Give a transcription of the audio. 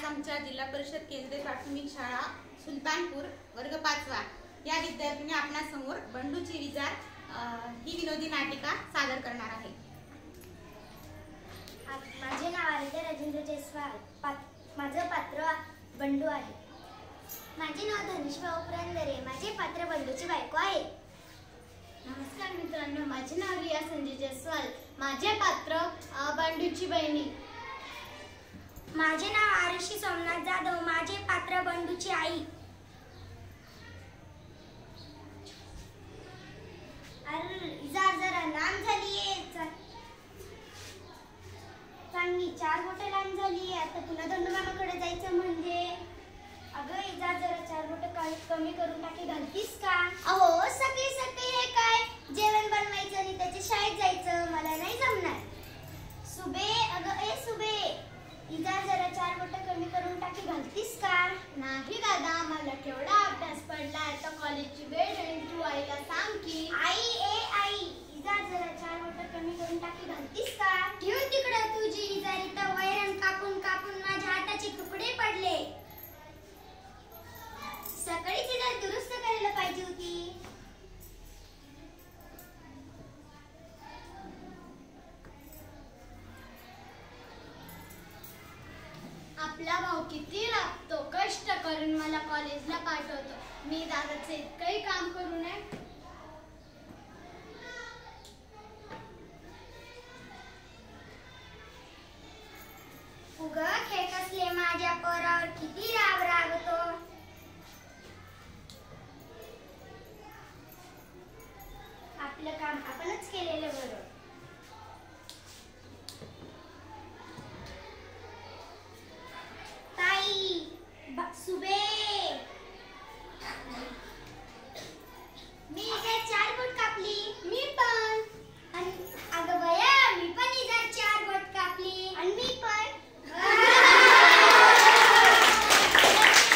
आमच्या जिल्हा परिषद केंद्रीय प्राथमिक शाळा सुलतानपूर वर्ग 5वा या विद्यार्थ्यांनी आपणासमोर बंडूची विचार ही विनोदी नाटिका सादर करणार आहे। माझे नाव आदित्य राजेंद्र जयस्वाल, माझं पात्र बंडू आहे। माझे नाव धनुष्भाऊ पुरंदरे, माझे पात्र बंडूची बायको आहे। नमस्कार मित्रांनो, माझे नाव रिया संजय जयस्वाल, माझे पात्र बंडूची बहिणी। माझे नाव आरुषी सोमनाथ जाधव, माझे पात्र बंडूची आई। जरा लांब झालीये, चांगली 4 बोटं लांब झाली। आता पुन्हा दंडोबामाकडे जायचं म्हणजे अगं इजा जरा 4 बोटं कमी करून टाकी घालतीस का? अहो सकाळी सकाळी हे काय जेवण बनवायचं आणि त्याच्या शाळेत जायचं, मला नाही जमणार। सुबे, अगं ए सुबे, इजा जरा 4 बोटं कमी करून टाकी घालतीस का? नाही दादा, मला केवढा अभ्यास पडलाय, आता कॉलेजची वेळ आणि तू आईला सांग की आई ए आई, इजा जरा 4 बोटं कमी करून टाकी घालतीस का? ठेव तिकडं तुझी इजा, इथं वैरण कापून कापून माझ्या हाताचे तुकडे पडले। सकाळीच इजा दुरुस्त करायला पाहिजे होती। आपला भाऊ किती राबतो, कष्ट करून मला कॉलेजला पाठवतो, मी दादाचे इतकंही काम करू नये। उगा खेळ कसले माझ्या पोरावर किती राब